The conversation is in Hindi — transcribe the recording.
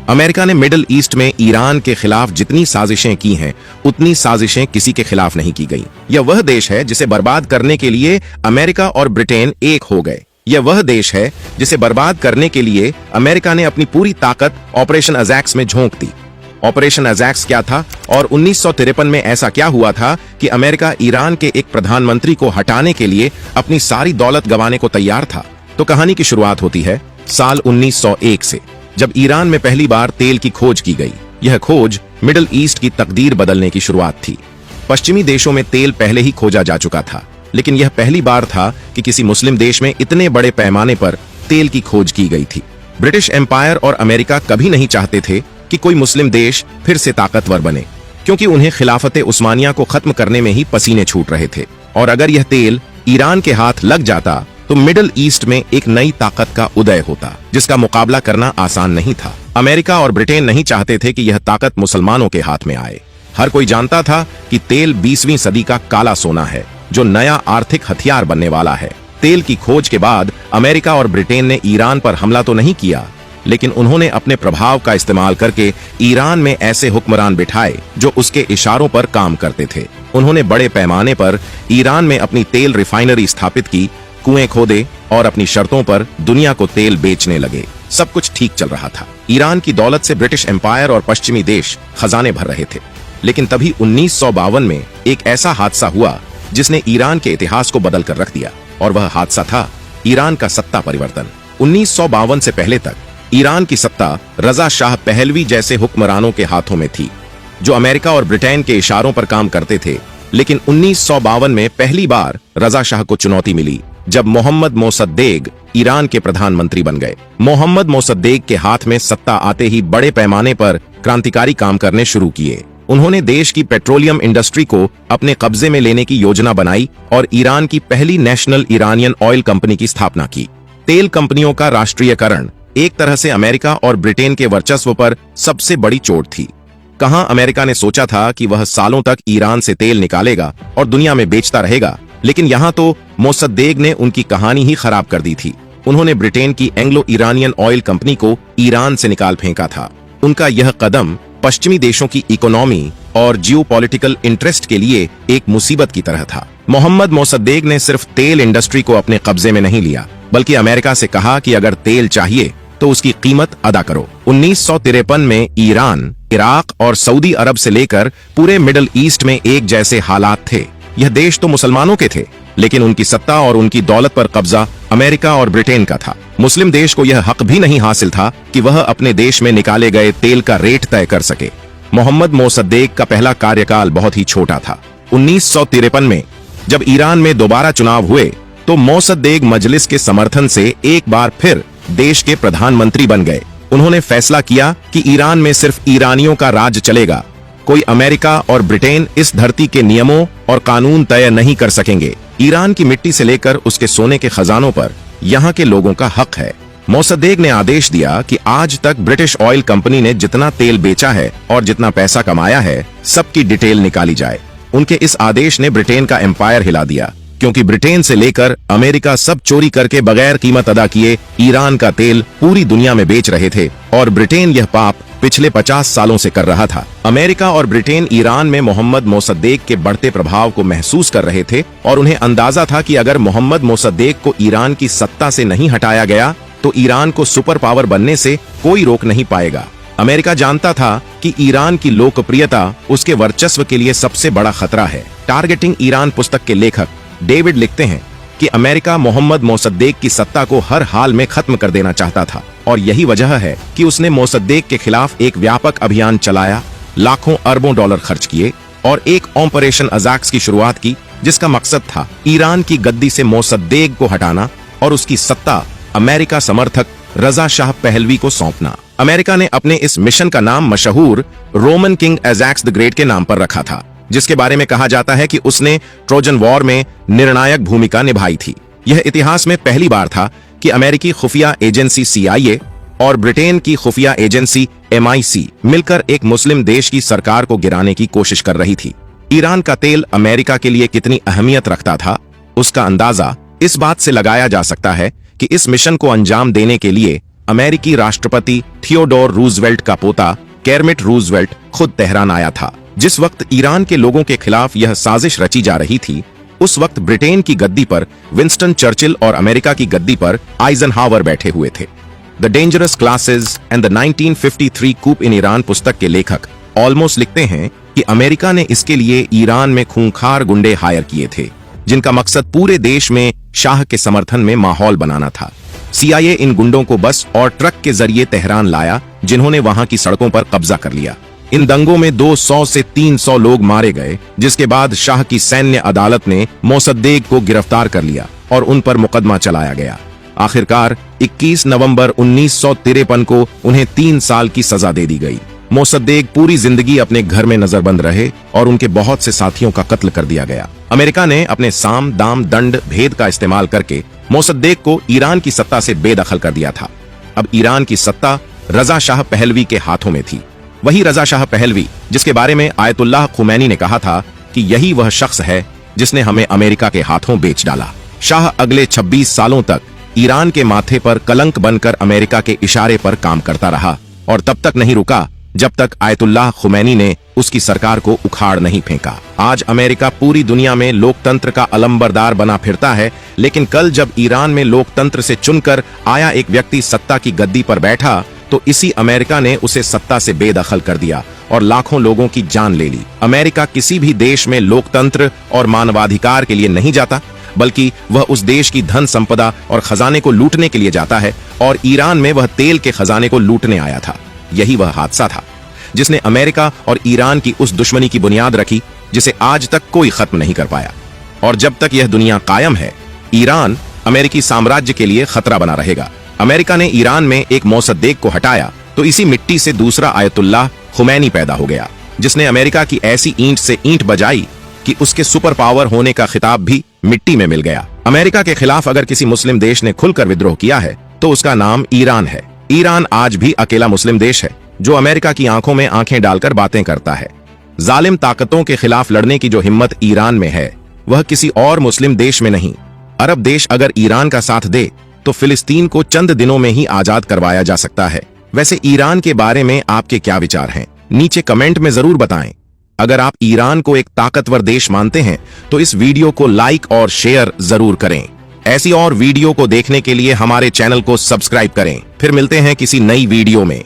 अमेरिका ने मिडिल ईस्ट में ईरान के खिलाफ जितनी साजिशें की हैं, उतनी साजिशें किसी के खिलाफ नहीं की गई। यह वह देश है जिसे बर्बाद करने के लिए अमेरिका और ब्रिटेन एक हो गए। यह वह देश है जिसे बर्बाद करने के लिए अमेरिका ने अपनी पूरी ताकत ऑपरेशन अजैक्स में झोंक दी। ऑपरेशन अजैक्स क्या था और 1953 में ऐसा क्या हुआ था कि अमेरिका ईरान के एक प्रधानमंत्री को हटाने के लिए अपनी सारी दौलत गंवाने को तैयार था? तो कहानी की शुरुआत होती है साल 1901 से, जब ईरान में पहली बार तेल की खोज की गई। यह खोज मिडिल ईस्ट की तकदीर बदलने की शुरुआत थी। पश्चिमी देशों में तेल पहले ही खोजा जा चुका था, लेकिन यह पहली बार था कि किसी मुस्लिम देश में इतने बड़े पैमाने पर तेल की खोज की गई थी। ब्रिटिश एम्पायर और अमेरिका कभी नहीं चाहते थे कि कोई मुस्लिम देश फिर से ताकतवर बने, क्योंकि उन्हें खिलाफत उस्मानिया को खत्म करने में ही पसीने छूट रहे थे। और अगर यह तेल ईरान के हाथ लग जाता तो मिडिल ईस्ट में एक नई ताकत का उदय होता, जिसका मुकाबला करना आसान नहीं था। अमेरिका और ब्रिटेन नहीं चाहते थे कि यह ताकत मुसलमानों के हाथ में आए। हर कोई जानता था कि तेल 20वीं सदी का काला सोना है, जो नया आर्थिक हथियार बनने वाला है। तेल की खोज के बाद अमेरिका और ब्रिटेन ने ईरान पर हमला तो नहीं किया, लेकिन उन्होंने अपने प्रभाव का इस्तेमाल करके ईरान में ऐसे हुक्मरान बिठाए जो उसके इशारों पर काम करते थे। उन्होंने बड़े पैमाने पर ईरान में अपनी तेल रिफाइनरी स्थापित की, कुएं खोदे और अपनी शर्तों पर दुनिया को तेल बेचने लगे। सब कुछ ठीक चल रहा था। ईरान की दौलत से ब्रिटिश एम्पायर और पश्चिमी देश खजाने भर रहे थे। लेकिन तभी 1952 में एक ऐसा हादसा हुआ जिसने ईरान के इतिहास को बदल कर रख दिया, और वह हादसा था ईरान का सत्ता परिवर्तन। 1952 से पहले तक ईरान की सत्ता रजा शाह पहलवी जैसे हुक्मरानों के हाथों में थी, जो अमेरिका और ब्रिटेन के इशारों पर काम करते थे। लेकिन 1952 में पहली बार रजा शाह को चुनौती मिली, जब मोहम्मद मोसद्देक ईरान के प्रधानमंत्री बन गए। मोहम्मद मोसद्देक के हाथ में सत्ता आते ही बड़े पैमाने पर क्रांतिकारी काम करने शुरू किए। उन्होंने देश की पेट्रोलियम इंडस्ट्री को अपने कब्जे में लेने की योजना बनाई और ईरान की पहली नेशनल इरानियन ऑयल कंपनी की स्थापना की। तेल कंपनियों का राष्ट्रीयकरण एक तरह से अमेरिका और ब्रिटेन के वर्चस्व पर सबसे बड़ी चोट थी। कहां अमेरिका ने सोचा था कि वह सालों तक ईरान से तेल निकालेगा और दुनिया में बेचता रहेगा, लेकिन यहां तो मोसद्देक ने उनकी कहानी ही खराब कर दी थी। उन्होंने ब्रिटेन की एंग्लो इरानियन ऑयल कंपनी को ईरान से निकाल फेंका था। उनका यह कदम पश्चिमी देशों की इकोनॉमी और जियोपॉलिटिकल इंटरेस्ट के लिए एक मुसीबत की तरह था। मोहम्मद मोसद्देक ने सिर्फ तेल इंडस्ट्री को अपने कब्जे में नहीं लिया, बल्कि अमेरिका से कहा कि अगर तेल चाहिए तो उसकी कीमत अदा करो। 1953 में ईरान, इराक और सऊदी अरब से लेकर पूरे मिडिल ईस्ट में एक जैसे हालात थे। यह देश तो मुसलमानों के थे, लेकिन उनकी सत्ता और उनकी दौलत पर कब्जा अमेरिका और ब्रिटेन का था। मुस्लिम देश को यह हक भी नहीं हासिल था कि वह अपने देश में निकाले गए तेल का रेट तय कर सके। मोहम्मद मोसद्देक का पहला कार्यकाल बहुत ही छोटा था। 1953 में जब ईरान में दोबारा चुनाव हुए तो मोसद्देक मजलिस के समर्थन से एक बार फिर देश के प्रधानमंत्री बन गए। उन्होंने फैसला किया कि ईरान में सिर्फ ईरानियों का राज चलेगा। कोई अमेरिका और ब्रिटेन इस धरती के नियमों और कानून तय नहीं कर सकेंगे। ईरान की मिट्टी से लेकर उसके सोने के खजानों पर यहाँ के लोगों का हक है। मोसद्देक ने आदेश दिया कि आज तक ब्रिटिश ऑयल कंपनी ने जितना तेल बेचा है और जितना पैसा कमाया है, सबकी डिटेल निकाली जाए। उनके इस आदेश ने ब्रिटेन का एम्पायर हिला दिया, क्योंकि ब्रिटेन से लेकर अमेरिका सब चोरी करके बगैर कीमत अदा किए ईरान का तेल पूरी दुनिया में बेच रहे थे, और ब्रिटेन यह पाप पिछले 50 सालों से कर रहा था। अमेरिका और ब्रिटेन ईरान में मोहम्मद मोसद्देक के बढ़ते प्रभाव को महसूस कर रहे थे, और उन्हें अंदाजा था कि अगर मोहम्मद मोसद्देक को ईरान की सत्ता से नहीं हटाया गया तो ईरान को सुपर पावर बनने से कोई रोक नहीं पाएगा। अमेरिका जानता था कि ईरान की लोकप्रियता उसके वर्चस्व के लिए सबसे बड़ा खतरा है। टारगेटिंग ईरान पुस्तक के लेखक डेविड लिखते हैं कि अमेरिका मोहम्मद मोसद्देक की सत्ता को हर हाल में खत्म कर देना चाहता था, और यही वजह है कि उसने मोसद्देक के खिलाफ एक व्यापक अभियान चलाया, लाखों अरबों डॉलर खर्च किए और एक ऑपरेशन अजैक्स की शुरुआत की, जिसका मकसद था ईरान की गद्दी से मोसद्देक को हटाना और उसकी सत्ता अमेरिका समर्थक रजा शाह पहलवी को सौंपना। अमेरिका ने अपने इस मिशन का नाम मशहूर Roman king Ajax the great के नाम पर रखा था, जिसके बारे में कहा जाता है कि उसने ट्रोजन वॉर में निर्णायक भूमिका निभाई थी। यह इतिहास में पहली बार था कि अमेरिकी खुफिया एजेंसी CIA और ब्रिटेन की खुफिया एजेंसी MI6 मिलकर एक मुस्लिम देश की सरकार को गिराने की कोशिश कर रही थी। ईरान का तेल अमेरिका के लिए कितनी अहमियत रखता था, उसका अंदाजा इस बात से लगाया जा सकता है कि इस मिशन को अंजाम देने के लिए अमेरिकी राष्ट्रपति थियोडोर रूजवेल्ट का पोता केरमिट रूजवेल्ट खुद तेहरान आया था। जिस वक्त ईरान के लोगों के खिलाफ यह साजिश रची जा रही थी, उस वक्त ब्रिटेन की गद्दी पर विंस्टन चर्चिल और अमेरिका की गद्दी पर आइजनहावर बैठे हुए थे। The dangerous classes and the 1953 coup in Iran पुस्तक के लेखक ऑलमोस्ट लिखते हैं कि अमेरिका ने इसके लिए ईरान में खूंखार गुंडे हायर किए थे, जिनका मकसद पूरे देश में शाह के समर्थन में माहौल बनाना था। CIA इन गुंडों को बस और ट्रक के जरिए तेहरान लाया, जिन्होंने वहां की सड़कों पर कब्जा कर लिया। इन दंगों में 200 से 300 लोग मारे गए, जिसके बाद शाह की सैन्य अदालत ने मोसद्देक को गिरफ्तार कर लिया और उन पर मुकदमा चलाया गया। आखिरकार 21 नवंबर 1953 को उन्हें 3 साल की सजा दे दी गई। मोसद्देक पूरी जिंदगी अपने घर में नजरबंद रहे और उनके बहुत से साथियों का कत्ल कर दिया गया। अमेरिका ने अपने साम दाम दंड भेद का इस्तेमाल करके मोसद्देक को ईरान की सत्ता से बेदखल कर दिया था। अब ईरान की सत्ता रजा शाह पहलवी के हाथों में थी। वही रजा शाह पहलवी जिसके बारे में आयतुल्लाह खुमैनी ने कहा था कि यही वह शख्स है जिसने हमें अमेरिका के हाथों बेच डाला। शाह अगले 26 सालों तक ईरान के माथे पर कलंक बनकर अमेरिका के इशारे पर काम करता रहा और तब तक नहीं रुका जब तक आयतुल्लाह खुमैनी ने उसकी सरकार को उखाड़ नहीं फेंका। आज अमेरिका पूरी दुनिया में लोकतंत्र का अलंबरदार बना फिरता है, लेकिन कल जब ईरान में लोकतंत्र से चुनकर आया एक व्यक्ति सत्ता की गद्दी पर बैठा, तो इसी अमेरिका ने उसे सत्ता से बेदखल कर दिया और लाखों लोगों की जान ले ली। अमेरिका किसी भी देश में लोकतंत्र और मानवाधिकार के लिए नहीं जाता, बल्कि वह उस देश की धन संपदा और खजाने को लूटने के लिए जाता है, और ईरान में वह तेल के खजाने को लूटने आया था। यही वह हादसा था जिसने अमेरिका और ईरान की उस दुश्मनी की बुनियाद रखी जिसे आज तक कोई खत्म नहीं कर पाया। और जब तक यह दुनिया कायम है, ईरान अमेरिकी साम्राज्य के लिए खतरा बना रहेगा। अमेरिका ने ईरान में एक मोसद्देक को हटाया तो इसी मिट्टी से दूसरा आयतुल्लाह खुमैनी पैदा हो गया, जिसने अमेरिका की ऐसी ईंट से ईंट बजाई कि उसके सुपर पावर होने का खिताब भी मिट्टी में मिल गया। अमेरिका के खिलाफ अगर किसी मुस्लिम देश ने खुलकर विद्रोह किया है तो उसका नाम ईरान है। ईरान आज भी अकेला मुस्लिम देश है जो अमेरिका की आंखों में आंखें डालकर बातें करता है। जालिम ताकतों के खिलाफ लड़ने की जो हिम्मत ईरान में है, वह किसी और मुस्लिम देश में नहीं। अरब देश अगर ईरान का साथ दे तो फिलिस्तीन को चंद दिनों में ही आजाद करवाया जा सकता है। वैसे ईरान के बारे में आपके क्या विचार हैं? नीचे कमेंट में जरूर बताएं। अगर आप ईरान को एक ताकतवर देश मानते हैं तो इस वीडियो को लाइक और शेयर जरूर करें। ऐसी और वीडियो को देखने के लिए हमारे चैनल को सब्सक्राइब करें। फिर मिलते हैं किसी नई वीडियो में।